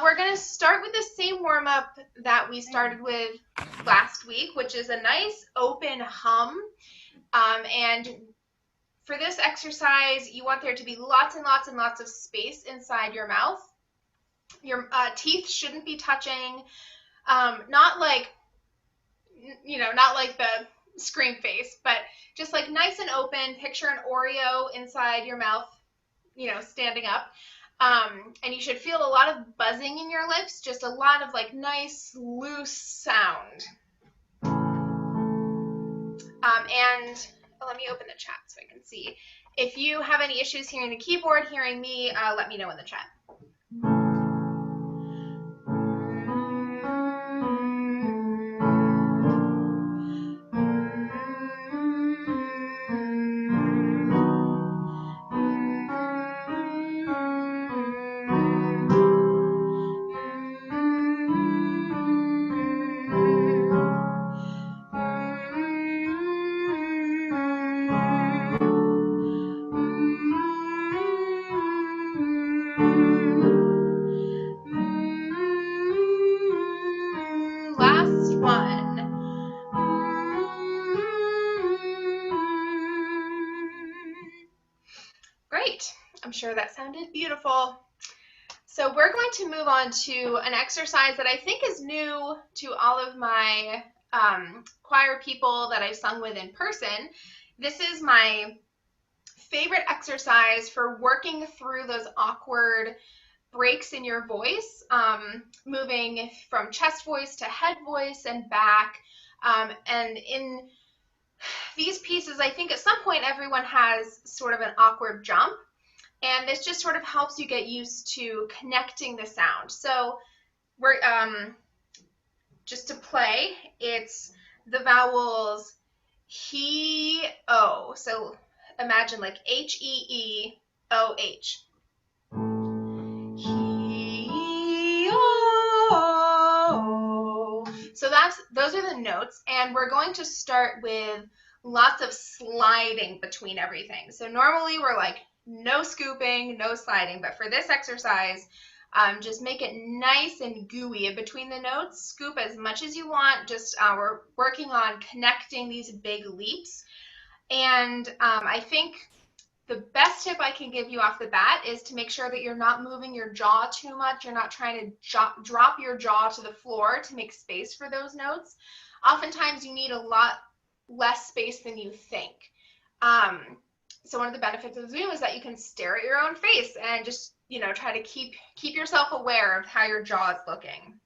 We're going to start with the same warm-up that we started with last week, which is a nice open hum. And for this exercise, you want there to be lots and lots and lots of space inside your mouth. Your teeth shouldn't be touching, not like the scream face, but just like nice and open. Picture an Oreo inside your mouth, standing up. And you should feel a lot of buzzing in your lips, just a lot of like nice, loose sound. And let me open the chat so I can see. If you have any issues hearing the keyboard, hearing me, let me know in the chat. Last one. Great. I'm sure that sounded beautiful. So we're going to move on to an exercise that I think is new to all of my choir people that I've sung with in person. This is my favorite exercise for working through those awkward breaks in your voice, moving from chest voice to head voice and back. And in these pieces, I think at some point everyone has sort of an awkward jump. And this just sort of helps you get used to connecting the sound. So we're just to play, it's the vowels he, o. So imagine like H-E-E-O-H. He, o. So those are the notes, and we're going to start with lots of sliding between everything. So normally we're like no scooping, no sliding, but for this exercise, just make it nice and gooey in between the notes. Scoop as much as you want. Just we're working on connecting these big leaps. And I think the best tip I can give you off the bat is to make sure that you're not moving your jaw too much. You're not trying to drop your jaw to the floor to make space for those notes. Oftentimes you need a lot less space than you think. So one of the benefits of Zoom is that you can stare at your own face and just, try to keep yourself aware of how your jaw is looking.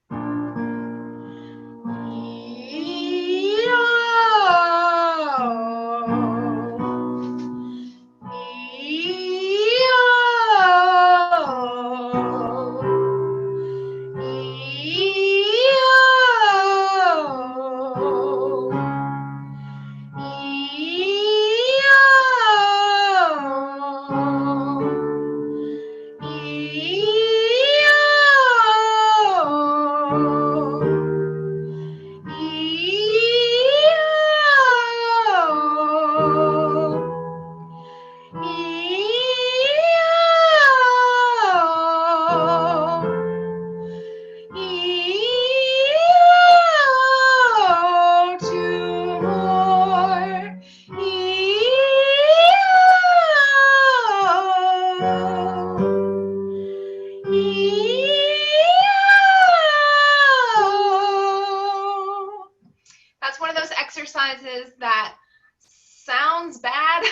That's one of those exercises that sounds bad,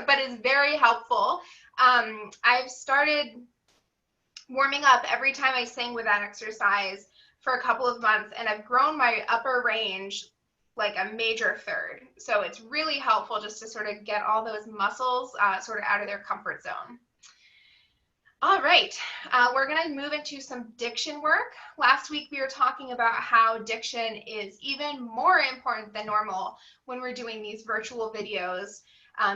but is very helpful. I've started warming up every time I sing with that exercise for a couple of months, and I've grown my upper range like a major third. So it's really helpful just to sort of get all those muscles sort of out of their comfort zone. All right, we're going to move into some diction work. Last week we were talking about how diction is even more important than normal when we're doing these virtual videos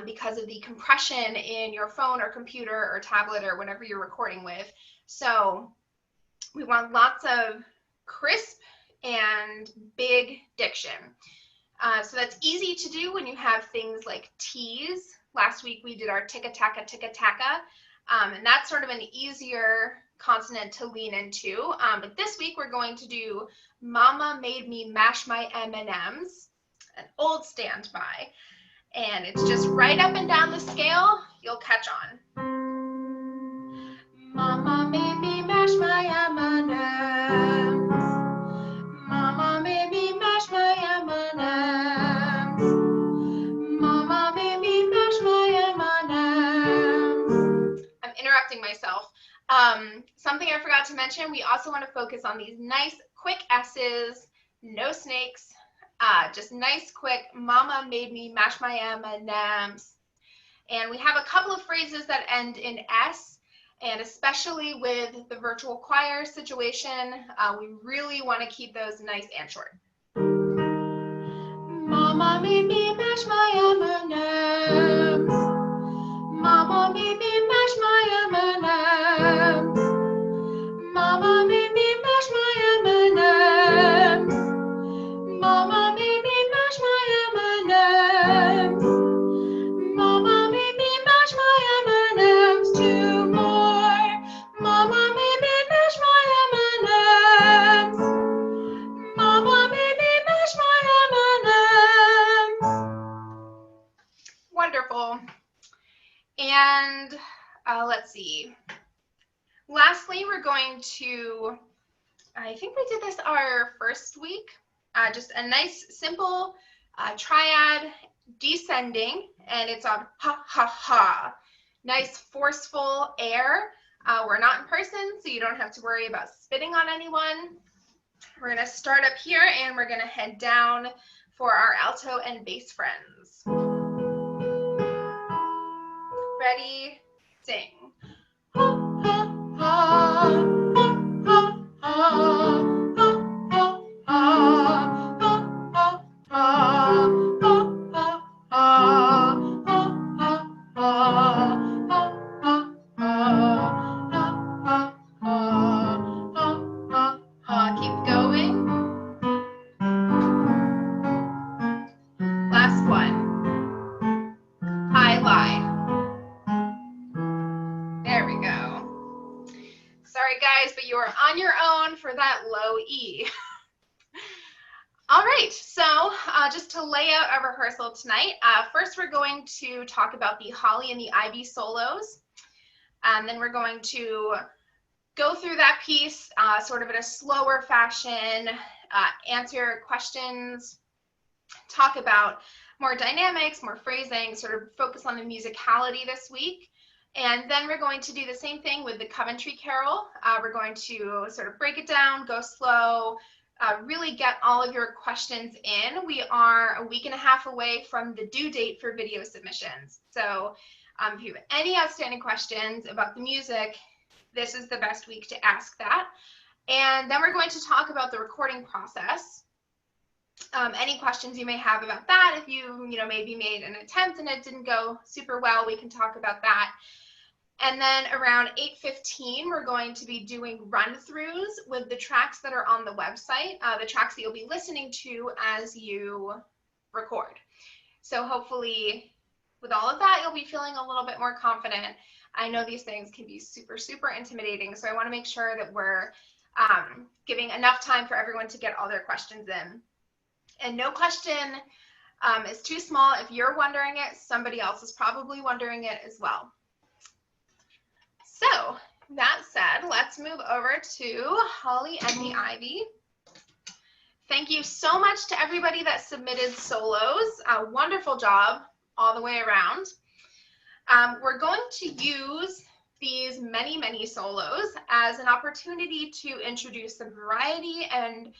because of the compression in your phone or computer or tablet or whatever you're recording with. So we want lots of crisp and big diction. So that's easy to do when you have things like T's. Last week we did our ticka-taka, ticka-taka. And that's sort of an easier consonant to lean into. But this week we're going to do Mama Made Me Mash My M&Ms, an old standby. And it's just right up and down the scale. You'll catch on. Mama made me mash my M&Ms. Mama made me mash my M&Ms. Mama made me mash my M&Ms. I'm interrupting myself. Something I forgot to mention, we also want to focus on these nice quick S's, no snakes. Just nice, quick, Mama made me mash my M&Ms. And we have a couple of phrases that end in S, and especially with the virtual choir situation, we really want to keep those nice and short. Mama made me mash my M&Ms. Mama made me mash my M&Ms. Mama made me mash my M&Ms. Mama made me mash my M&Ms. Mama made me mash my M&Ms. Two more. Mama made me mash my M&Ms. Mama made me mash my M&Ms. Wonderful. And let's see. Lastly, we're going to, I think we did this our first week. Just a nice, simple triad descending, and it's on ha, ha, ha. Nice, forceful air. We're not in person, so you don't have to worry about spitting on anyone. We're going to start up here, and we're going to head down for our alto and bass friends. Ready, sing. Ha, ha, ha, ha, ha, ha. Keep going. Last one. High line. There we go. Sorry guys, but you are on your own for that low E. All right, so just to lay out our rehearsal tonight, first we're going to talk about the Holly and the Ivy solos, and then we're going to go through that piece sort of in a slower fashion, answer questions, talk about more dynamics, more phrasing, sort of focus on the musicality this week. And then we're going to do the same thing with the Coventry Carol. We're going to sort of break it down, go slow, really get all of your questions in. We are a week and a half away from the due date for video submissions. So if you have any outstanding questions about the music, this is the best week to ask that. And then we're going to talk about the recording process. Any questions you may have about that, if you maybe made an attempt and it didn't go super well, we can talk about that. And then around 8:15, we're going to be doing run-throughs with the tracks that are on the website, the tracks that you'll be listening to as you record. So hopefully with all of that, you'll be feeling a little bit more confident. I know these things can be super, super intimidating, so I want to make sure that we're giving enough time for everyone to get all their questions in. And no question is too small. If you're wondering it, somebody else is probably wondering it as well. So that said, let's move over to Holly and the Ivy. Thank you so much to everybody that submitted solos. A wonderful job all the way around. We're going to use these many, many solos as an opportunity to introduce some variety and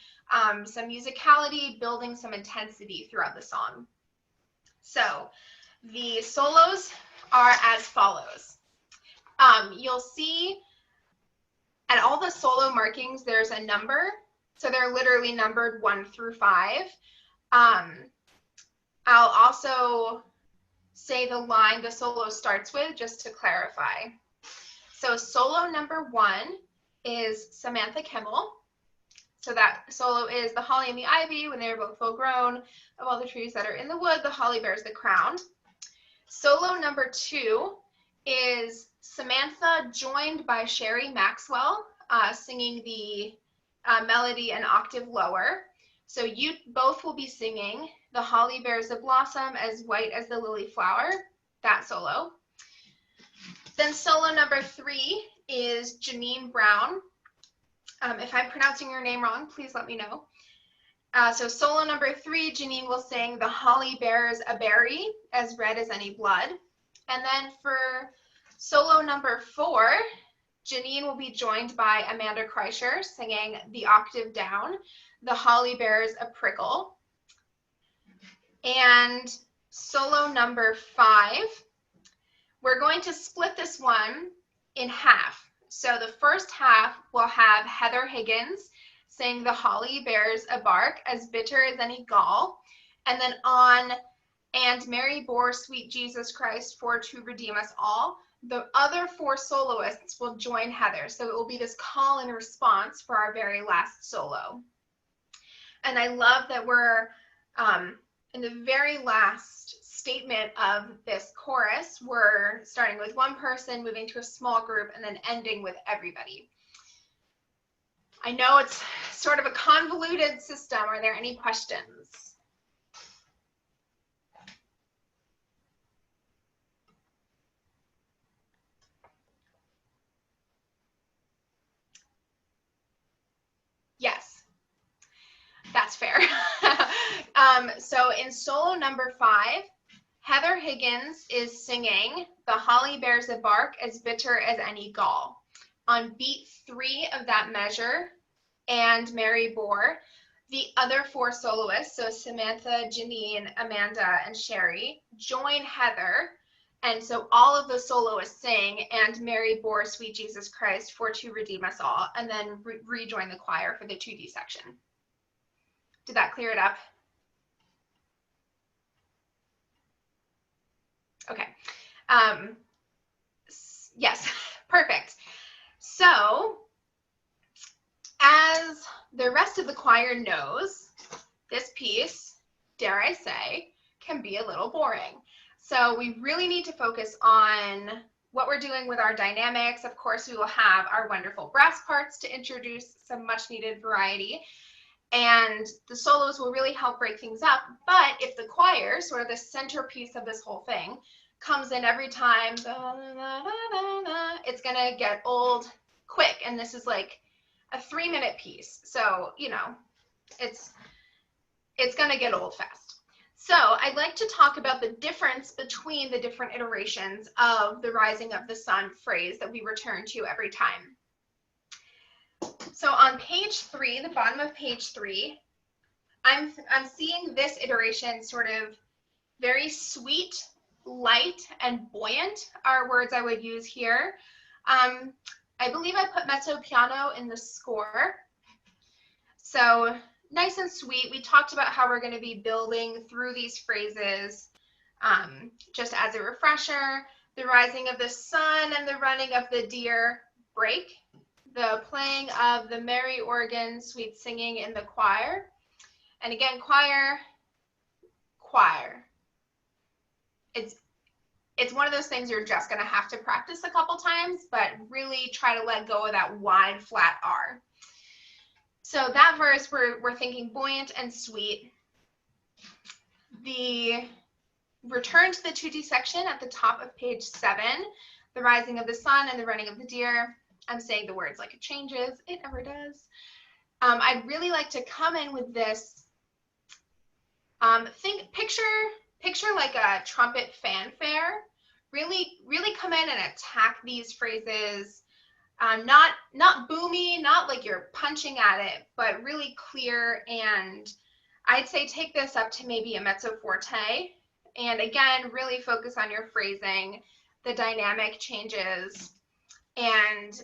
some musicality, building some intensity throughout the song. So the solos are as follows. You'll see at all the solo markings, there's a number. So they're literally numbered 1 through 5. I'll also say the line the solo starts with, just to clarify. So solo number 1 is Samantha Kimmel. So that solo is the Holly and the Ivy, when they were both full grown. Of all the trees that are in the wood, the holly bears the crown. Solo number 2 is Samantha joined by Sherry Maxwell, singing the melody an octave lower. So you both will be singing The Holly Bears a Blossom as White as the Lily Flower, that solo. Then solo number 3 is Janine Brown. If I'm pronouncing your name wrong, please let me know. So solo number 3, Janine will sing The Holly Bears a Berry as Red as Any Blood. And then for solo number 4, Janine will be joined by Amanda Kreischer singing the octave down, The Holly Bears a Prickle. And solo number 5, we're going to split this one in half. So the first half will have Heather Higgins sing The Holly Bears a Bark as Bitter as Any Gall. And then on And Mary bore sweet Jesus Christ for to redeem us all, the other 4 soloists will join Heather. So it will be this call and response for our very last solo. And I love that we're in the very last statement of this chorus, we're starting with one person, moving to a small group, and then ending with everybody. I know it's sort of a convoluted system. Are there any questions? Yes, that's fair. So in solo number 5, Heather Higgins is singing The Holly Bears a Bark as Bitter as Any Gall. On beat 3 of that measure, And Mary bore, the other 4 soloists, so Samantha, Janine, Amanda, and Sherry, join Heather. And so all of the soloists sing And Mary bore sweet Jesus Christ for to redeem us all, and then rejoin the choir for the 2D section. Did that clear it up? Okay. Yes, perfect. So as the rest of the choir knows, this piece, dare I say, can be a little boring. So we really need to focus on what we're doing with our dynamics. Of course, we will have our wonderful brass parts to introduce some much needed variety. And the solos will really help break things up. But if the choir, sort of the centerpiece of this whole thing, comes in every time, it's going to get old quick. And this is like a 3-minute piece. So, you know, it's going to get old fast. So I'd like to talk about the difference between the different iterations of the rising of the sun phrase that we return to every time. So on page 3, the bottom of page 3, I'm seeing this iteration sort of very sweet, light, and buoyant are words I would use here. I believe I put mezzo piano in the score. So nice and sweet. We talked about how we're going to be building through these phrases. Just as a refresher, the rising of the sun and the running of the deer break. The playing of the merry organ, sweet singing in the choir. And again, choir. It's one of those things you're just going to have to practice a couple times, but really try to let go of that wide, flat R. So that verse, we're thinking buoyant and sweet. The return to the 2D section at the top of page 7, the rising of the sun and the running of the deer. I'm saying the words like it changes. It never does. I'd really like to come in with this. Picture like a trumpet fanfare. Really come in and attack these phrases. Not boomy, not like you're punching at it, but really clear. And I'd say take this up to maybe a mezzo forte. And again, really focus on your phrasing, the dynamic changes, and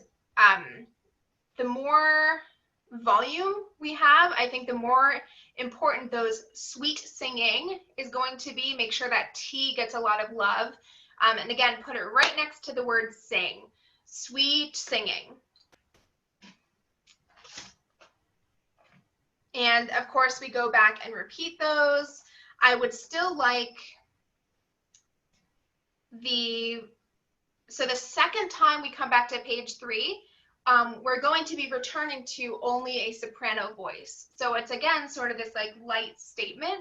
the more volume we have, I think the more important those sweet singing is going to be. Make sure that T gets a lot of love. And again, put it right next to the word sing. Sweet singing. And of course, we go back and repeat those. I would still like the So the second time we come back to page 3, we're going to be returning to only a soprano voice. So it's again sort of this like light statement.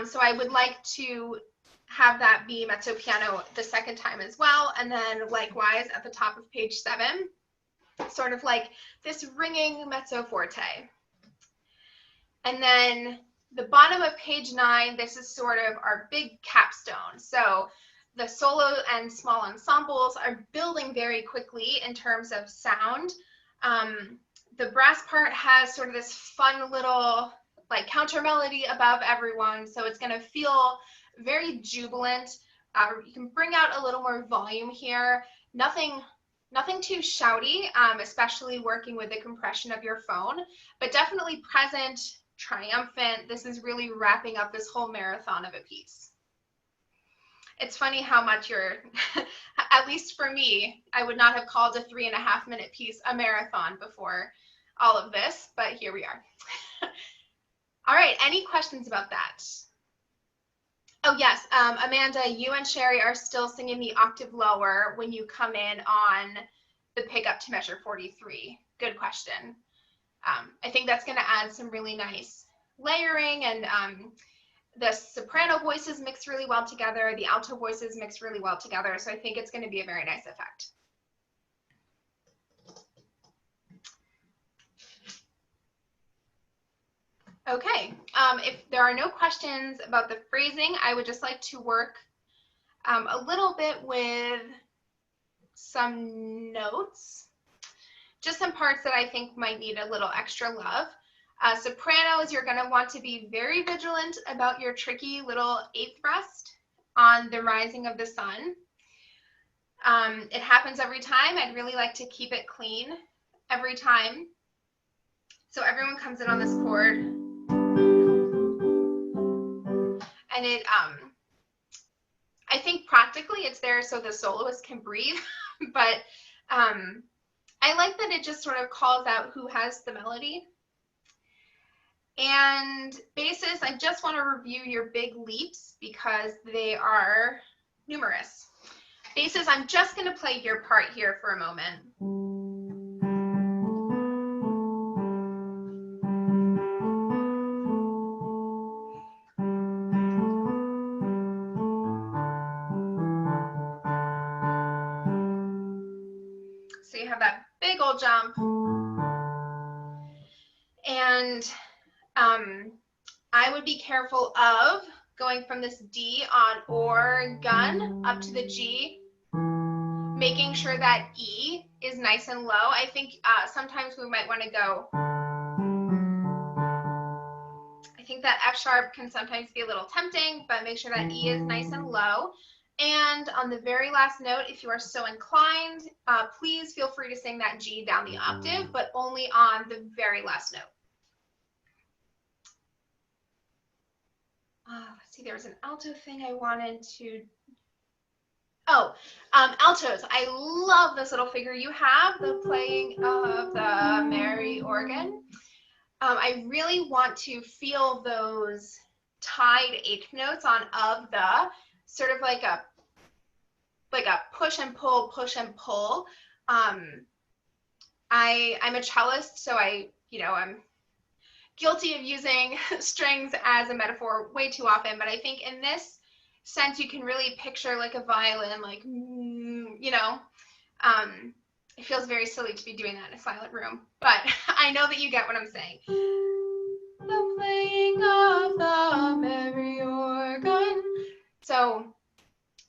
So I would like to have that be mezzo piano the second time as well, and then likewise at the top of page 7, sort of like this ringing mezzo forte. And then the bottom of page 9, this is sort of our big capstone. So the solo and small ensembles are building very quickly in terms of sound. The brass part has sort of this fun little like counter melody above everyone, so it's going to feel very jubilant. You can bring out a little more volume here. Nothing too shouty, especially working with the compression of your phone, but definitely present, triumphant. This is really wrapping up this whole marathon of a piece. It's funny how much you're, at least for me, I would not have called a 3.5-minute piece a marathon before all of this, but here we are. All right, any questions about that? Oh yes, Amanda, you and Sherry are still singing the octave lower when you come in on the pickup to measure 43. Good question. I think that's going to add some really nice layering, and the soprano voices mix really well together, the alto voices mix really well together, so I think it's going to be a very nice effect. Okay, if there are no questions about the phrasing, I would just like to work a little bit with some notes, just some parts that I think might need a little extra love. Sopranos, you're going to want to be very vigilant about your tricky little 8th rest on the rising of the sun. It happens every time. I'd really like to keep it clean every time. So everyone comes in on this chord. And it, I think practically it's there so the soloist can breathe, but I like that it just sort of calls out who has the melody. And basses, I just want to review your big leaps because they are numerous. Basses, I'm just going to play your part here for a moment. So you have that big old jump. And I would be careful of going from this D on organ up to the G, making sure that E is nice and low. I think sometimes we might want to go, I think that F sharp can sometimes be a little tempting, but make sure that E is nice and low. And on the very last note, if you are so inclined, please feel free to sing that G down the octave, but only on the very last note. Let's see, there was an alto thing I wanted to. Oh, altos. I love this little figure you have, the playing of the merry organ. I really want to feel those tied 8th notes on of the, sort of like a push and pull, push and pull. I'm a cellist, so I'm guilty of using strings as a metaphor way too often, but I think in this sense you can really picture like a violin, like, it feels very silly to be doing that in a silent room, but I know that you get what I'm saying. The playing of the merry organ. So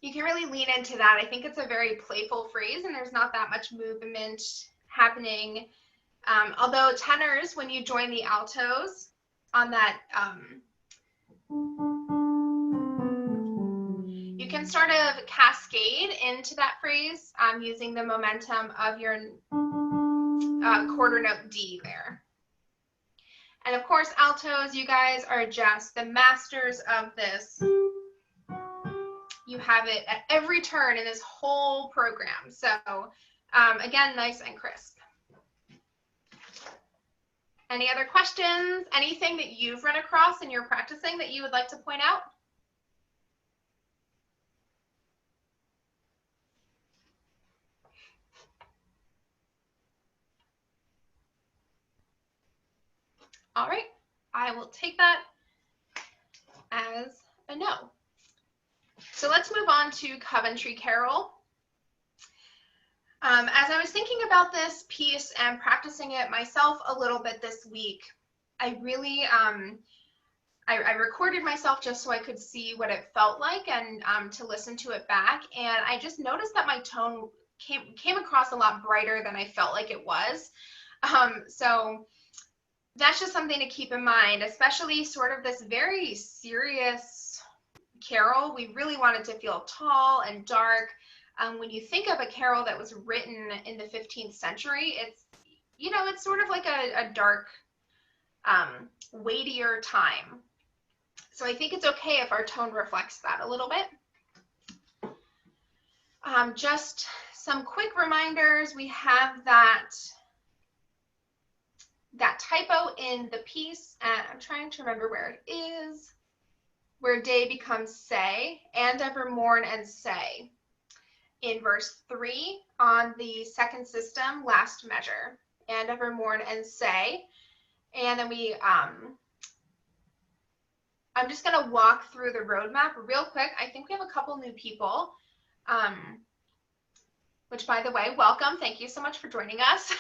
you can really lean into that. I think it's a very playful phrase and there's not that much movement happening. Although tenors, when you join the altos on that, you can sort of cascade into that phrase using the momentum of your quarter note D there. And of course, altos, you guys are just the masters of this. You have it at every turn in this whole program. So again, nice and crisp. Any other questions? Anything that you've run across in your practicing that you would like to point out? All right, I will take that as a no. So let's move on to Coventry Carol. As I was thinking about this piece and practicing it myself a little bit this week, I really, I recorded myself just so I could see what it felt like and to listen to it back. And I just noticed that my tone came across a lot brighter than I felt like it was. So that's just something to keep in mind, especially sort of this very serious carol. We really wanted to feel tall and dark. When you think of a carol that was written in the 15th century, it's, you know, it's sort of like a dark, weightier time. So I think it's okay if our tone reflects that a little bit. Just some quick reminders. We have that typo in the piece, and I'm trying to remember where it is, where day becomes say, and ever mourn and say, in verse 3 on the second system, last measure, and ever mourn and say. And then we, I'm just going to walk through the roadmap real quick. I think we have a couple new people, which, by the way, welcome. Thank you so much for joining us.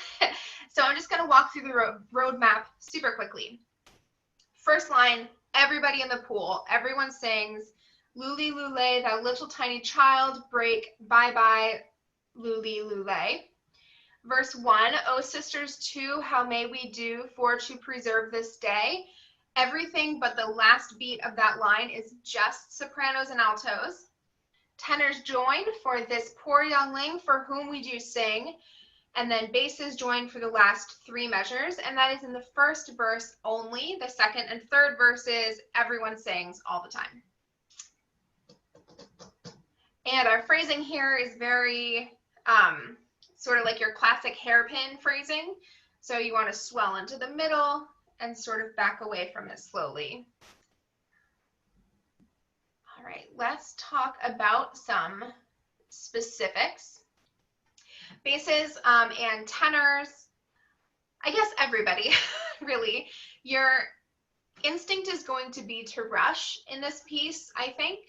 So I'm just going to walk through the roadmap super quickly. First line, everybody in the pool. Everyone sings, Luli Lule, thou little tiny child, break, bye-bye, Luli Lule. Verse 1, O sisters two, how may we do for to preserve this day? Everything but the last beat of that line is just sopranos and altos. Tenors join for this poor youngling for whom we do sing, and then basses join for the last 3 measures, and that is in the first verse only. The second and third verses, everyone sings all the time. And our phrasing here is very sort of like your classic hairpin phrasing. So you want to swell into the middle and sort of back away from it slowly. All right, let's talk about some specifics. Basses and tenors, I guess everybody, really. Your instinct is going to be to rush in this piece, I think.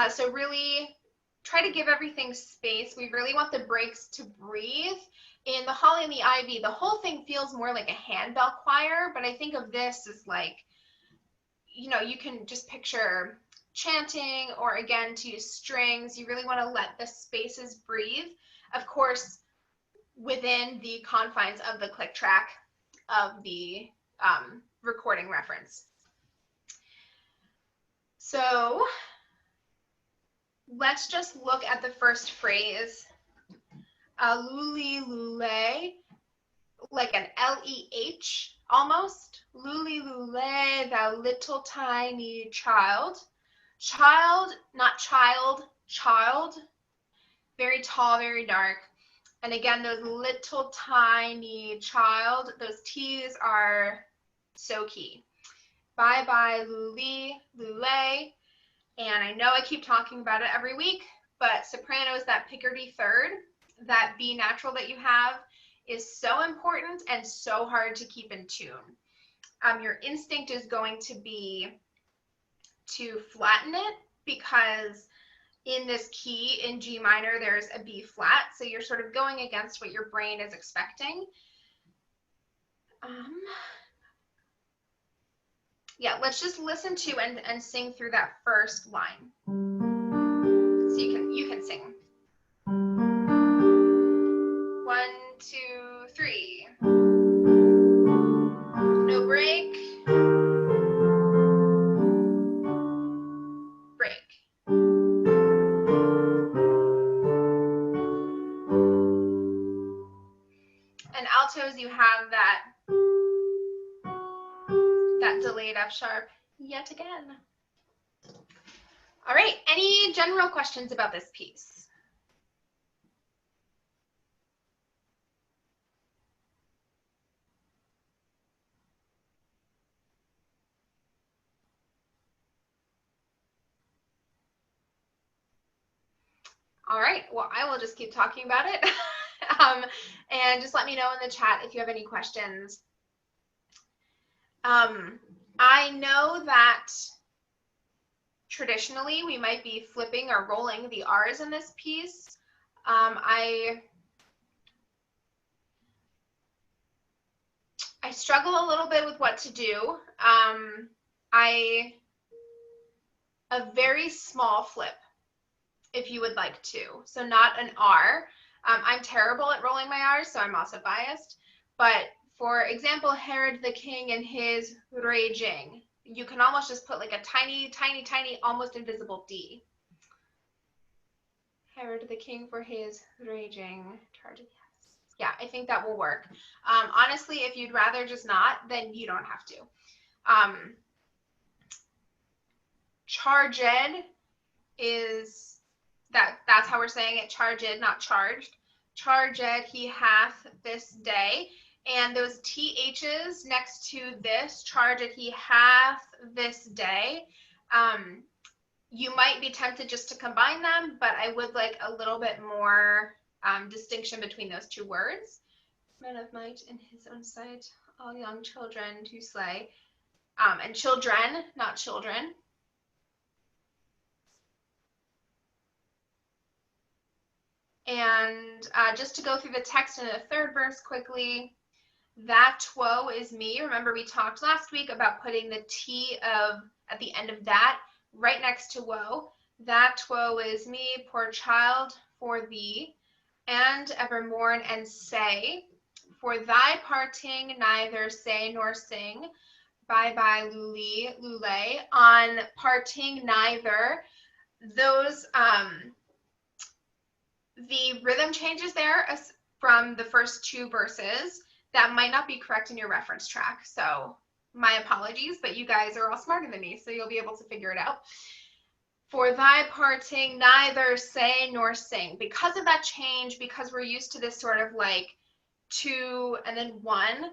So really try to give everything space. We really want the breaks to breathe. In the Holly and the Ivy, the whole thing feels more like a handbell choir, but I think of this as like, you know, you can just picture chanting, or again, to use strings. You really want to let the spaces breathe. Of course, within the confines of the click track of the recording reference. So let's just look at the first phrase, Luli Lule, like an L-E-H almost. Luli Lule, thou little tiny child. Child, not child, child. Very tall, very dark. And again, those little tiny child, those T's are so key. Bye-bye, Luli, Lule. And I know I keep talking about it every week, but sopranos, that Picardy third, that B natural that you have, is so important and so hard to keep in tune. Your instinct is going to be to flatten it, because in this key in G minor, there's a B flat, so you're sort of going against what your brain is expecting. Yeah, let's just listen to and sing through that first line. So you can sing. 1, 2, 3. No break. Break. And altos, you have that delayed F sharp yet again. All right, any general questions about this piece? All right, well, I will just keep talking about it. And just let me know in the chat if you have any questions. I know that traditionally we might be flipping or rolling the R's in this piece. I struggle a little bit with what to do. A very small flip, if you would like to. So not an R. I'm terrible at rolling my R's, so I'm also biased. But for example, Herod the king and his raging, you can almost just put like a tiny, tiny, tiny, almost invisible D. Herod the king for his raging. Yeah, I think that will work. Honestly, if you'd rather just not, then you don't have to. Charged is that's how we're saying it. Charged, not charged. Charged he hath this day. And those THs next to this, charged he hath this day. You might be tempted just to combine them, but I would like a little bit more distinction between those two words. Men of might in his own sight, all young children to slay. And children, not children. And just to go through the text in the third verse quickly, that woe is me. Remember we talked last week about putting the T of at the end of that right next to woe. That woe is me, poor child, for thee, and ever mourn and say, for thy parting neither say nor sing. Bye bye, lule. On parting neither, those the rhythm changes there from the first two verses. That might not be correct in your reference track, so my apologies, but you guys are all smarter than me, so you'll be able to figure it out. For thy parting neither say nor sing. Because of that change, because we're used to this sort of like 2 and then 1,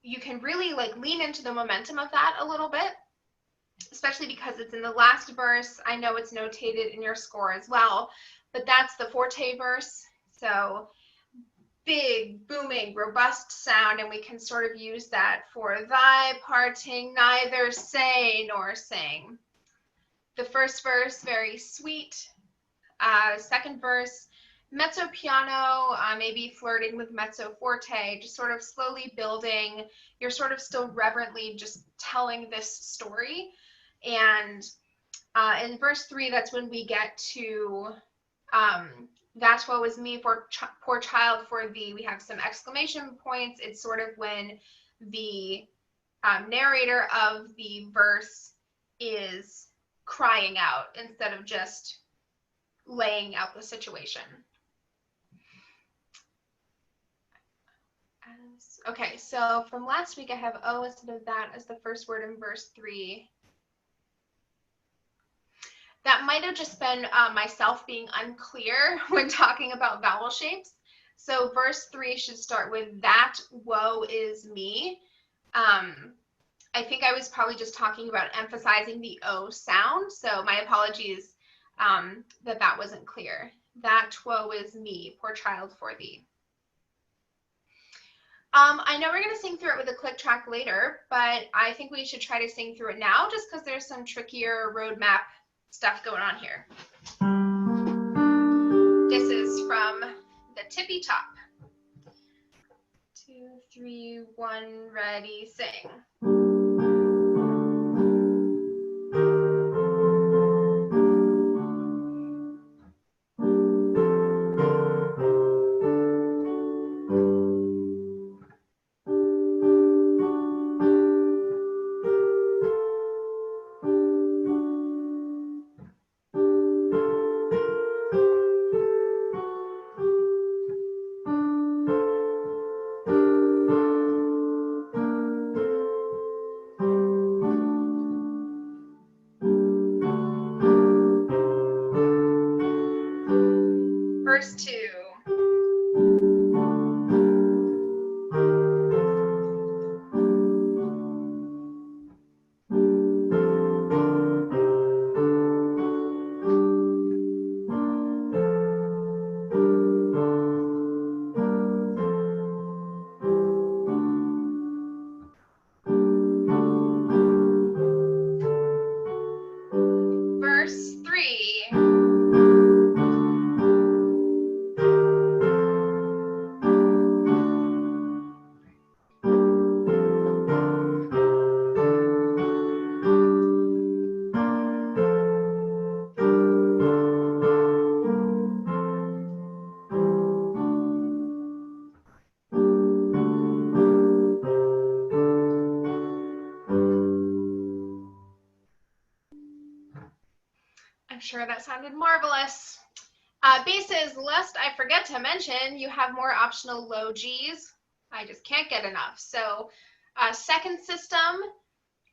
you can really like lean into the momentum of that a little bit, especially because it's in the last verse. I know it's notated in your score as well, but that's the forte verse. So big, booming, robust sound, and we can sort of use that for thy parting neither say nor sing. The first verse, very sweet. Second verse, mezzo piano, maybe flirting with mezzo forte, just sort of slowly building. You're sort of still reverently just telling this story. And in verse 3, that's when we get to that woe is me, poor child, for thee. We have some exclamation points. It's sort of when the narrator of the verse is crying out instead of just laying out the situation. Okay, so from last week I have O instead of that as the first word in verse 3. That might have just been myself being unclear when talking about vowel shapes. So verse 3 should start with that woe is me. I think I was probably just talking about emphasizing the O sound, so my apologies that wasn't clear. That woe is me, poor child, for thee. I know we're going to sing through it with a click track later, but I think we should try to sing through it now just because there's some trickier roadmap stuff going on here. This is from the tippy top. 2, 3, 1, ready, sing. sure that sounded marvelous. Basses, lest I forget to mention, you have more optional low Gs. I just can't get enough. So second system,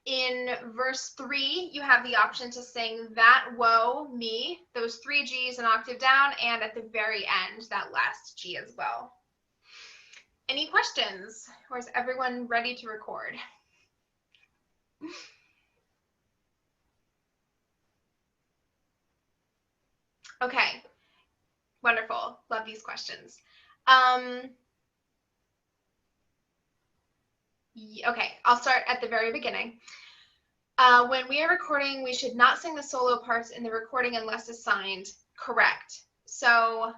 in verse 3, you have the option to sing that, woe, me, those 3 Gs an octave down, and at the very end, that last G as well. Any questions? Or is everyone ready to record? Okay, wonderful. Love these questions. Okay, I'll start at the very beginning. When we are recording, we should not sing the solo parts in the recording unless assigned. Correct. So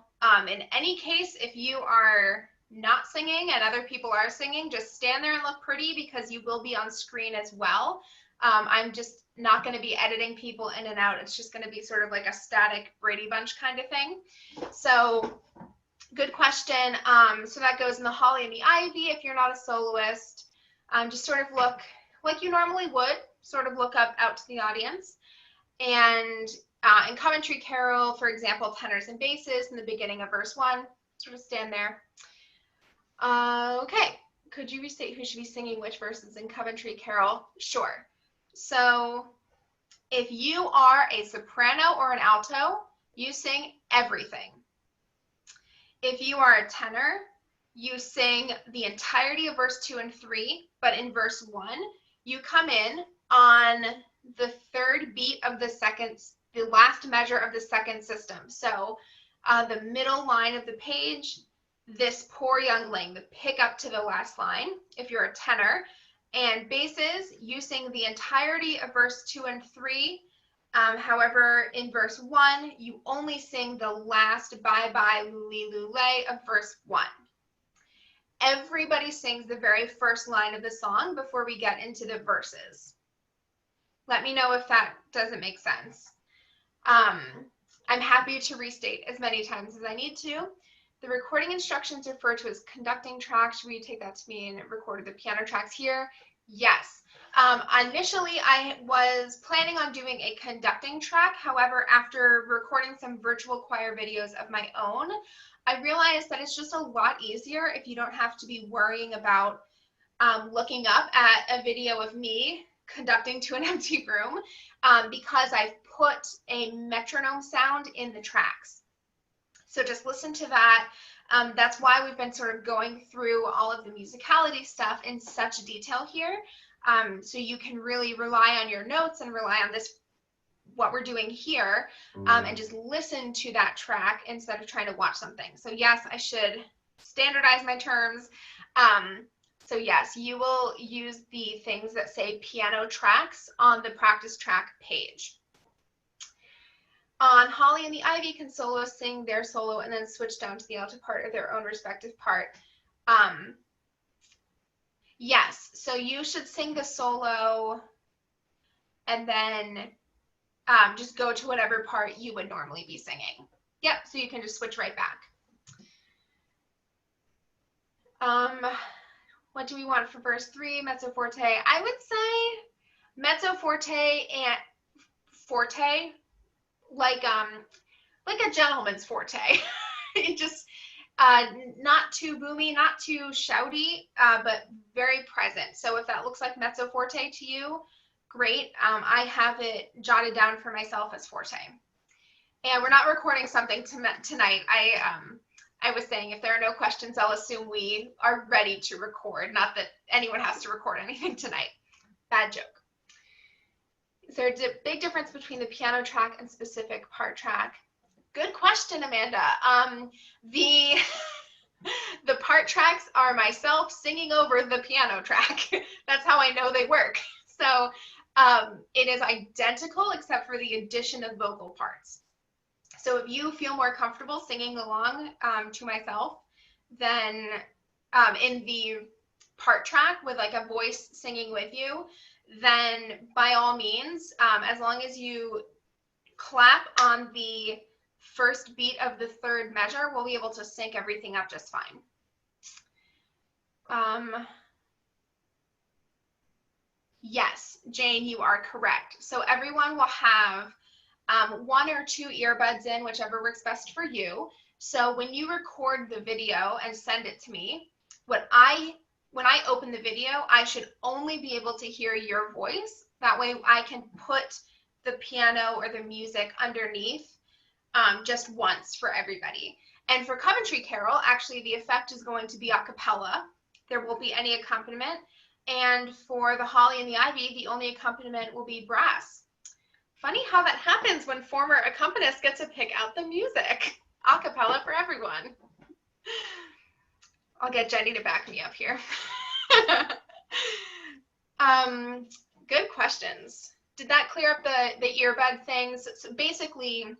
in any case, if you are not singing and other people are singing, just stand there and look pretty because you will be on screen as well. I'm just not going to be editing people in and out. It's just going to be sort of like a static Brady Bunch kind of thing. So good question. So that goes in the Holly and the Ivy if you're not a soloist. Just sort of look like you normally would, sort of look up out to the audience. And in Coventry Carol, for example, tenors and basses in the beginning of verse 1, sort of stand there. Okay, could you restate who should be singing which verses in Coventry Carol? Sure. So if you are a soprano or an alto, you sing everything. If you are a tenor, you sing the entirety of verse 2 and 3, but in verse 1, you come in on the third beat of the second, the last measure of the second system. So the middle line of the page, this poor youngling, the pick up to the last line, if you're a tenor. And basses, you sing the entirety of verse 2 and 3. However, in verse 1, you only sing the last bye-bye lule of verse 1. Everybody sings the very first line of the song before we get into the verses. Let me know if that doesn't make sense. I'm happy to restate as many times as I need to. The recording instructions refer to as conducting tracks. Should we take that to mean recorded the piano tracks here? Yes. Initially, I was planning on doing a conducting track. However, after recording some virtual choir videos of my own, I realized that it's just a lot easier if you don't have to be worrying about looking up at a video of me conducting to an empty room because I've put a metronome sound in the tracks. So just listen to that. That's why we've been sort of going through all of the musicality stuff in such detail here. So you can really rely on your notes and rely on this, what we're doing here, and just listen to that track instead of trying to watch something. So yes, I should standardize my terms. So yes, you will use the things that say piano tracks on the practice track page. On Holly and the Ivy can soloists sing their solo and then switch down to the alto part or their own respective part. Yes, so you should sing the solo and then just go to whatever part you would normally be singing. Yep, so you can just switch right back. What do we want for verse 3, mezzo forte? I would say mezzo forte and forte, like a gentleman's forte. It just not too boomy, not too shouty, but very present. So if that looks like mezzo forte to you, great. I have it jotted down for myself as forte. And we're not recording something tonight. I was saying if there are no questions, I'll assume we are ready to record. Not that anyone has to record anything tonight. Bad joke. Is there a big difference between the piano track and specific part track? Good question, Amanda. The part tracks are myself singing over the piano track. That's how I know they work. So it is identical except for the addition of vocal parts. So if you feel more comfortable singing along to myself, then in the part track with like a voice singing with you, then by all means, as long as you clap on the first beat of the third measure, we'll be able to sync everything up just fine. Yes, Jane, you are correct. So everyone will have 1 or 2 earbuds in, whichever works best for you. So when you record the video and send it to me, when I open the video, I should only be able to hear your voice. That way I can put the piano or the music underneath just once for everybody. And for Coventry Carol, actually the effect is going to be a cappella. There won't be any accompaniment. And for the Holly and the Ivy, the only accompaniment will be brass. Funny how that happens when former accompanists get to pick out the music. A cappella for everyone. I'll get Jenny to back me up here. Good questions. Did that clear up the earbud things? So basically,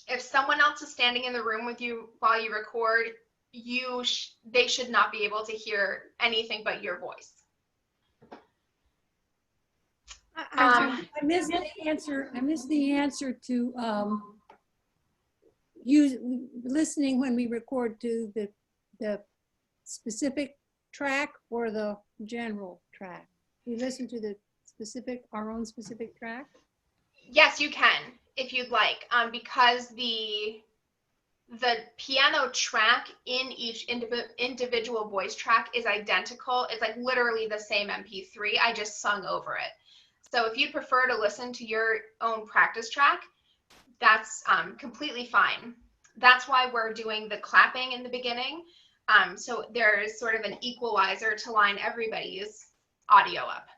if someone else is standing in the room with you while you record, they should not be able to hear anything but your voice. I missed the answer. I missed the answer to listening when we record to the specific track or the general track. We listen to the specific, our own specific track. Yes, you can, if you'd like, because the piano track in each individual voice track is identical. It's like literally the same MP3. I just sung over it. So if you'd prefer to listen to your own practice track, that's completely fine. That's why we're doing the clapping in the beginning. So there's sort of an equalizer to line everybody's audio up.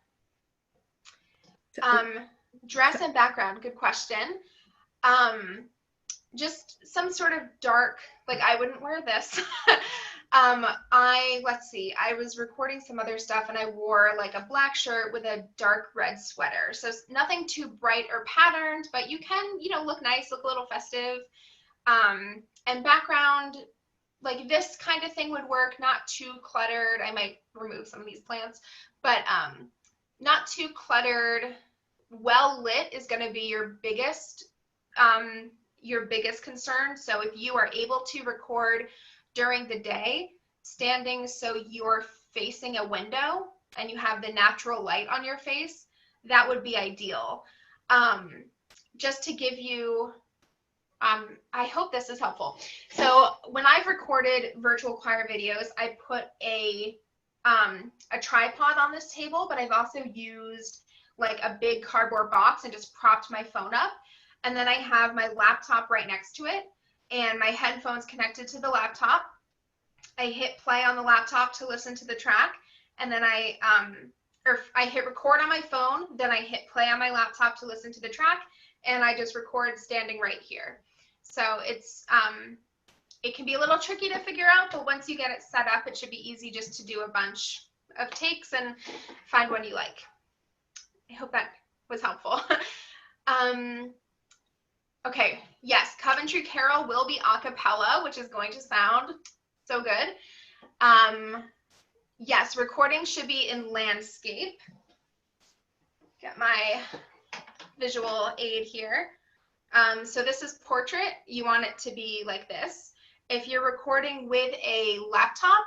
Dress and background, good question. Just some sort of dark, like I wouldn't wear this. Let's see, I was recording some other stuff and I wore like a black shirt with a dark red sweater. So nothing too bright or patterned, but you can, look nice, look a little festive. And background, like this kind of thing would work, not too cluttered. I might remove some of these plants, but not too cluttered. Well lit is going to be your biggest concern. So if you are able to record during the day, standing so you're facing a window and you have the natural light on your face, that would be ideal. Just to give you, I hope this is helpful. So when I've recorded virtual choir videos, I put a tripod on this table, but I've also used like a big cardboard box and just propped my phone up. And then I have my laptop right next to it and my headphones connected to the laptop. I hit play on the laptop to listen to the track, and then I hit record on my phone, then I hit play on my laptop to listen to the track, and I just record standing right here. So it's it can be a little tricky to figure out, but once you get it set up, it should be easy just to do a bunch of takes and find one you like. I hope that was helpful. Okay, yes, Coventry Carol will be a cappella, which is going to sound so good. Yes, recording should be in landscape. Get my visual aid here. So this is portrait. You want it to be like this. If you're recording with a laptop,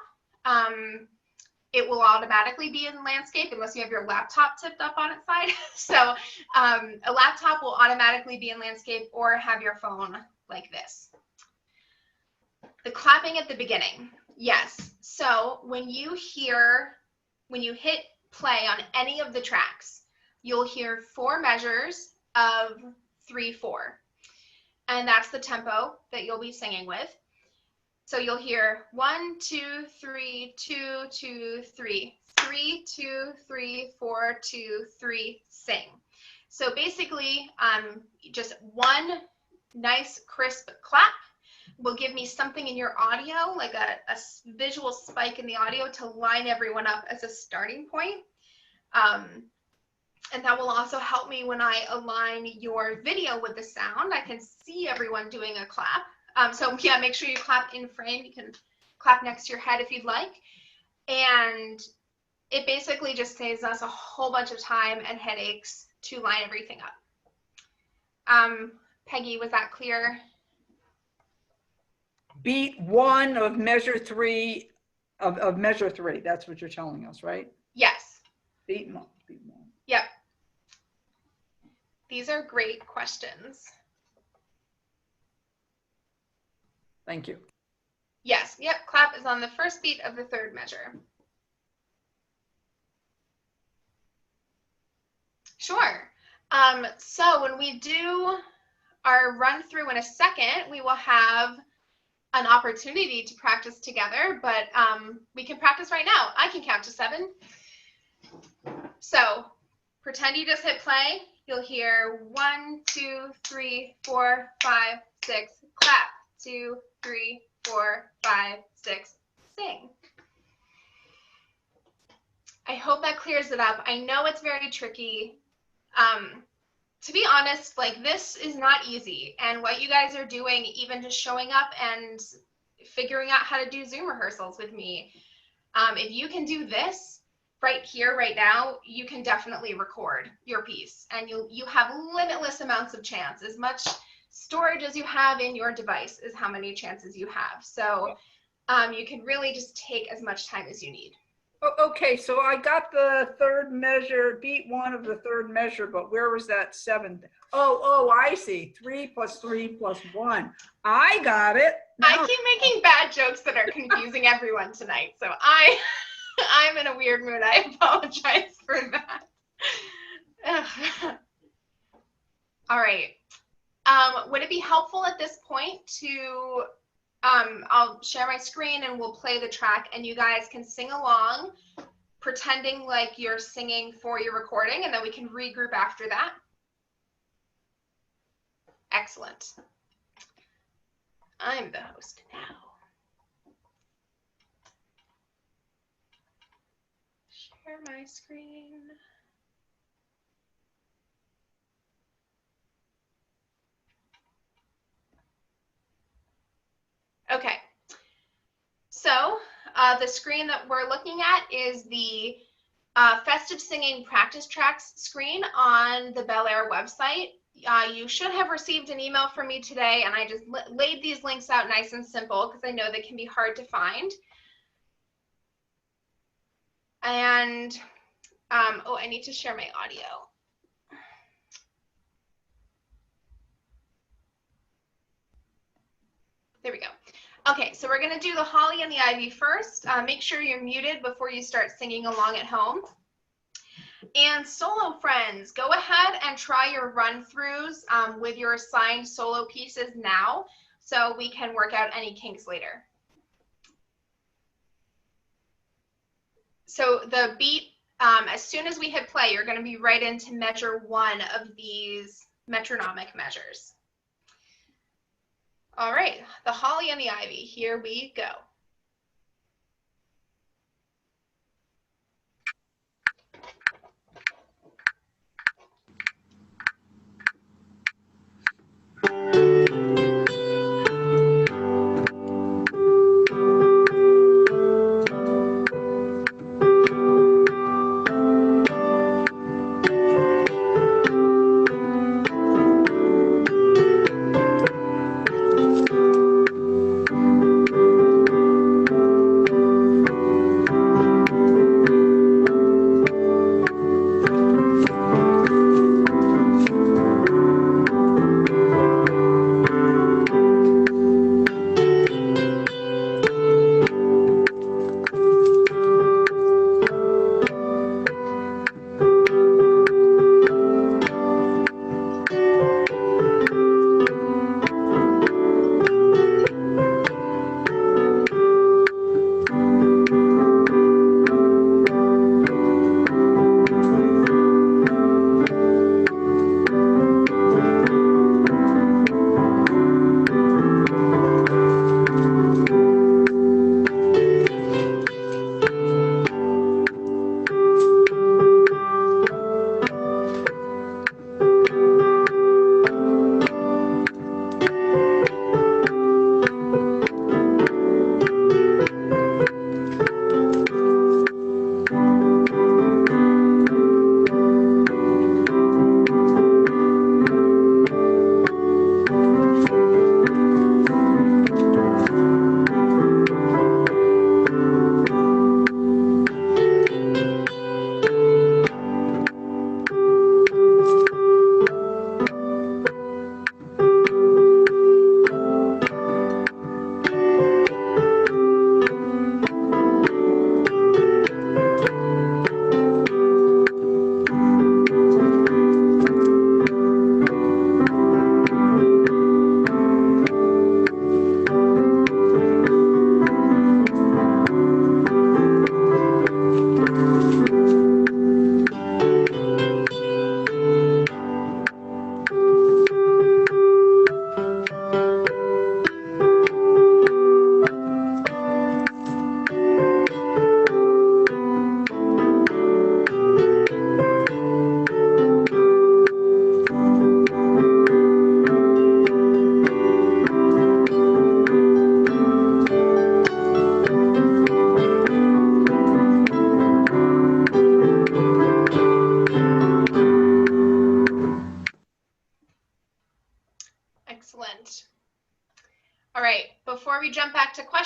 it will automatically be in landscape unless you have your laptop tipped up on its side. So a laptop will automatically be in landscape, or have your phone like this. The clapping at the beginning. Yes. So when you hit play on any of the tracks, you'll hear 4 measures of 3/4. And that's the tempo that you'll be singing with. So you'll hear 1, 2, 3, 2, 2, 3, 3, 2, 3, 4, 2, 3, sing. So basically, just one nice crisp clap will give me something in your audio, like a visual spike in the audio to line everyone up as a starting point. And that will also help me when I align your video with the sound. I can see everyone doing a clap. So yeah, make sure you clap in frame. You can clap next to your head if you'd like. And it basically just saves us a whole bunch of time and headaches to line everything up. Peggy, was that clear? Beat 1 of measure 3 of measure 3. That's what you're telling us, right? Yes. Beat 1. Yep. These are great questions. Thank you. Yes, yep, clap is on the first beat of the third measure. Sure. So when we do our run through in a second, we will have an opportunity to practice together, but we can practice right now. I can count to 7. So pretend you just hit play. You'll hear 1, 2, 3, 4, 5, 6, clap. 2, 3, 4, 5, 6, sing. I hope that clears it up. I know it's very tricky. To be honest, like, this is not easy. And what you guys are doing, even just showing up and figuring out how to do Zoom rehearsals with me, if you can do this right here, right now, you can definitely record your piece. And you have limitless amounts of chance. As much storage as you have in your device is how many chances you have. So you can really just take as much time as you need. Okay, so I got the third measure, beat 1 of the third measure, but where was that 7th? Oh, I see. 3 + 3 + 1. I got it. Now, I keep making bad jokes that are confusing everyone tonight, so I'm in a weird mood. I apologize for that. All right. Would it be helpful at this point to I'll share my screen and we'll play the track, and you guys can sing along, pretending like you're singing for your recording, and then we can regroup after that. Excellent. I'm the host now. Share my screen. Okay, so the screen that we're looking at is the Festive Singing Practice Tracks screen on the Bel Air website. You should have received an email from me today, and I just laid these links out nice and simple because I know they can be hard to find. And, oh, I need to share my audio. There we go. Okay, so we're going to do the Holly and the Ivy first. Make sure you're muted before you start singing along at home. And solo friends, go ahead and try your run-throughs with your assigned solo pieces now so we can work out any kinks later. So the beat, as soon as we hit play, you're going to be right into measure 1 of these metronomic measures. All right, the Holly and the Ivy, here we go.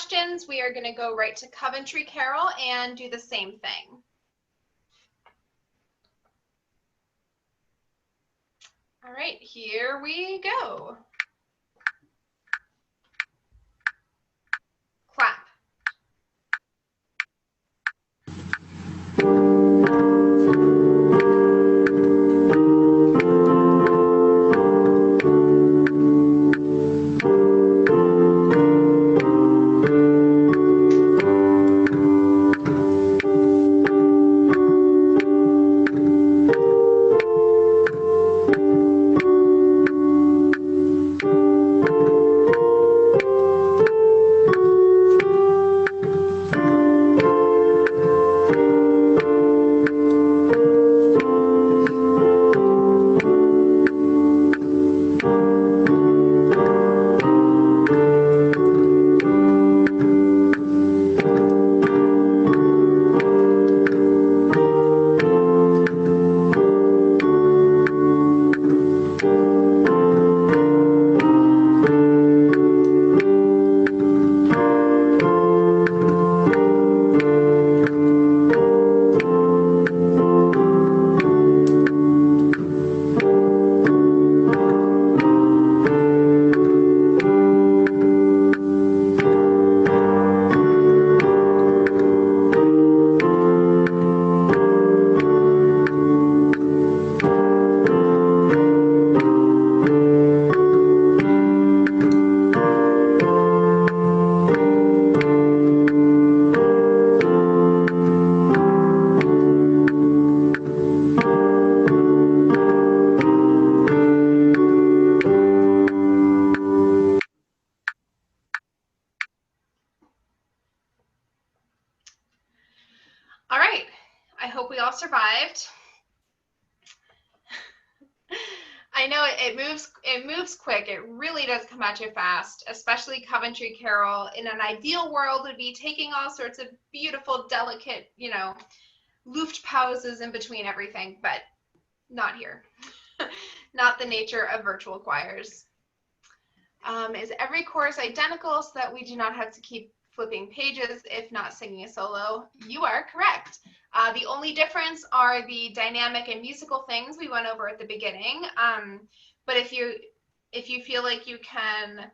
questions, we are going to go right to Coventry Carol and do the same thing. All right, here we go. Clap. All right, I hope we all survived. I know it moves quick. It really does come at you fast, especially Coventry Carol. In an ideal world, would be taking all sorts of beautiful, delicate, Luft pauses in between everything, but not here. Not the nature of virtual choirs. Is every chorus identical so that we do not have to keep flipping pages if not singing a solo? You are correct. The only difference are the dynamic and musical things we went over at the beginning. But if you feel like you can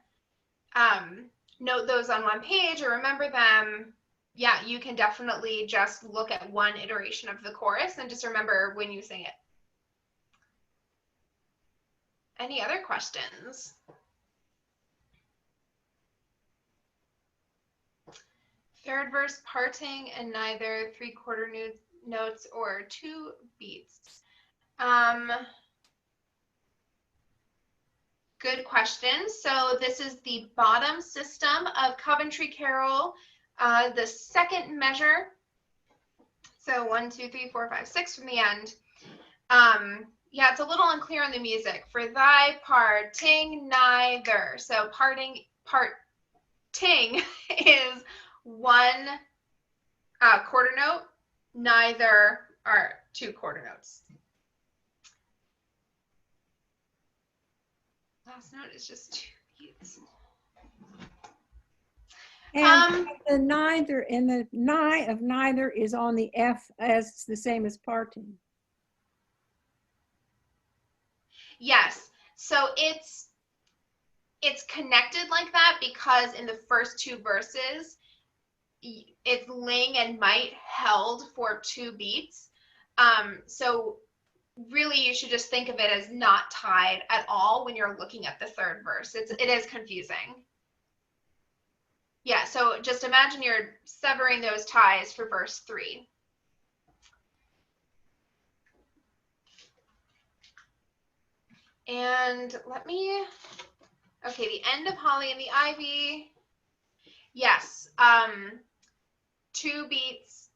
note those on one page or remember them, yeah, you can definitely just look at one iteration of the chorus and just remember when you sing it. Any other questions? Third verse parting and neither 3/4 notes or 2 beats. Good question. So this is the bottom system of Coventry Carol, the second measure. So 1, 2, 3, 4, 5, 6 from the end. Yeah, it's a little unclear on the music. For thy parting neither. So parting is 1 quarter note, neither are 2 quarter notes. Last note is just 2 beats. And the neither and the ni of neither is on the F as the same as parting. Yes, so it's connected like that because in the first 2 verses, it's ling and might held for 2 beats. So really you should just think of it as not tied at all when you're looking at the third verse. It is confusing. Yeah, so just imagine you're severing those ties for verse 3. And okay, the end of Holly and the Ivy. Yes, 2 beats.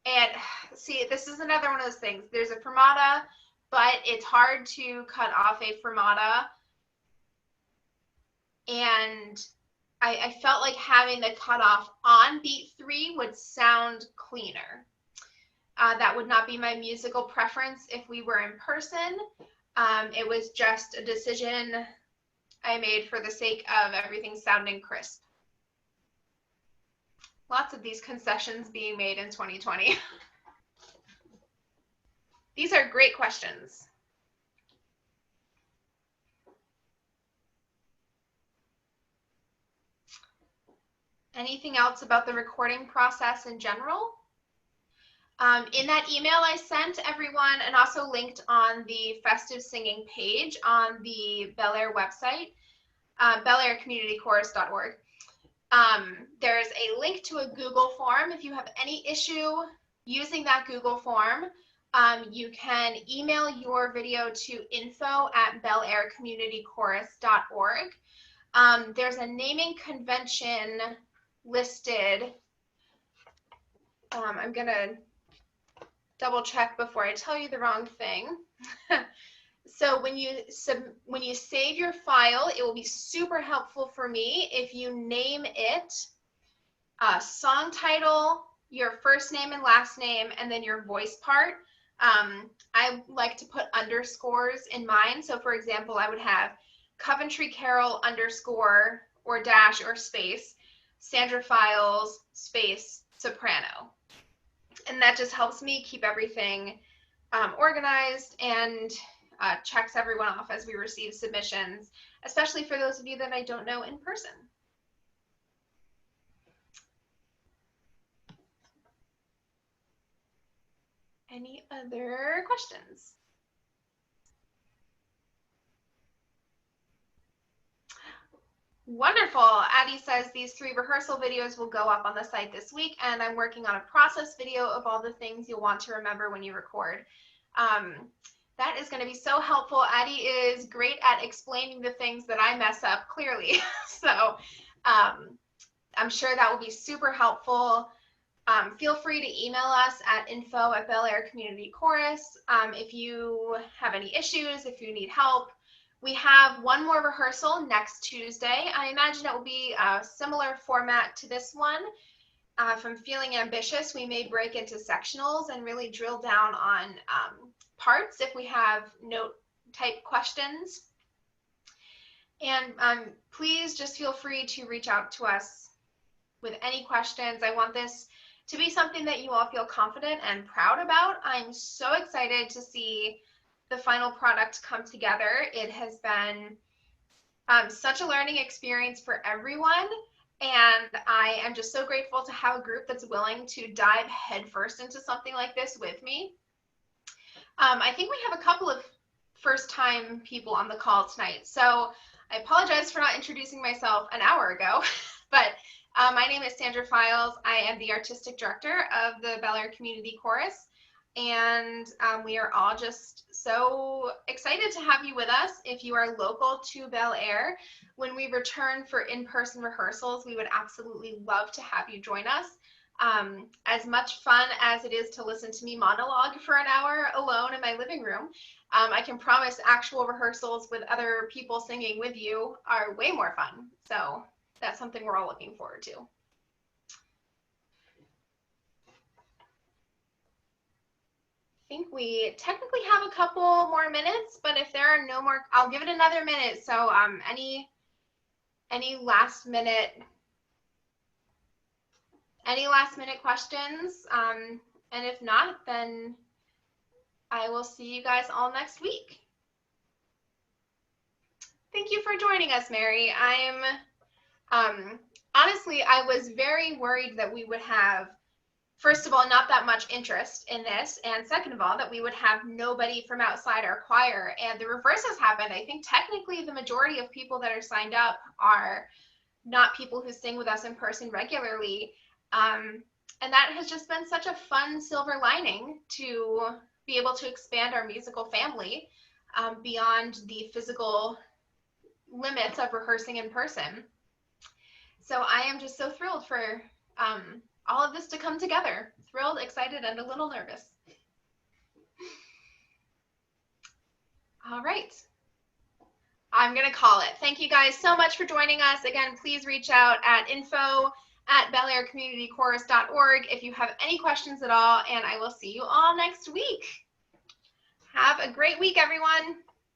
And see, this is another one of those things. There's a fermata, but it's hard to cut off a fermata. And I felt like having the cutoff on beat 3 would sound cleaner. That would not be my musical preference if we were in person. It was just a decision I made for the sake of everything sounding crisp. Lots of these concessions being made in 2020. These are great questions. Anything else about the recording process in general? In that email I sent everyone and also linked on the Festive Singing page on the Bel Air website, belaircommunitychorus.org. There's a link to a Google form. If you have any issue using that Google form, you can email your video to info@belaircommunitychorus.org. There's a naming convention listed. I'm going to double check before I tell you the wrong thing. So when you save your file, it will be super helpful for me if you name it song title, your first name and last name, and then your voice part. I like to put underscores in mine. So for example, I would have Coventry Carol underscore or dash or space, Sandra Files space soprano. And that just helps me keep everything organized and checks everyone off as we receive submissions, especially for those of you that I don't know in person. Any other questions? Wonderful. Addie says these 3 rehearsal videos will go up on the site this week, and I'm working on a process video of all the things you'll want to remember when you record. That is going to be so helpful. Addie is great at explaining the things that I mess up clearly. So I'm sure that will be super helpful. Feel free to email us at info@belaircommunitychorus if you have any issues, if you need help. We have one more rehearsal next Tuesday. I imagine it will be a similar format to this one. If I'm feeling ambitious, we may break into sectionals and really drill down on parts if we have note type questions. And please just feel free to reach out to us with any questions. I want this to be something that you all feel confident and proud about. I'm so excited to see the final product come together. It has been such a learning experience for everyone, and I am just so grateful to have a group that's willing to dive headfirst into something like this with me. I think we have a couple of first-time people on the call tonight, so I apologize for not introducing myself an hour ago, but my name is Sandra Files. I am the artistic director of the Bel Air Community Chorus, and we are all just so excited to have you with us. If you are local to Bel Air, when we return for in-person rehearsals, we would absolutely love to have you join us. As much fun as it is to listen to me monologue for an hour alone in my living room, I can promise actual rehearsals with other people singing with you are way more fun. So that's something we're all looking forward to. I think we technically have a couple more minutes, but if there are no more, I'll give it another minute. So any last minute questions? And if not, then I will see you guys all next week. Thank you for joining us, Mary. Honestly, I was very worried that we would have, first of all, not that much interest in this, and second of all, that we would have nobody from outside our choir, and the reverse has happened. I think technically the majority of people that are signed up are not people who sing with us in person regularly, and that has just been such a fun silver lining to be able to expand our musical family beyond the physical limits of rehearsing in person. So I am just so thrilled for all of this to come together. Thrilled, excited, and a little nervous. All right. I'm going to call it. Thank you guys so much for joining us. Again, please reach out at info@belaircommunitychorus.org if you have any questions at all, and I will see you all next week. Have a great week, everyone.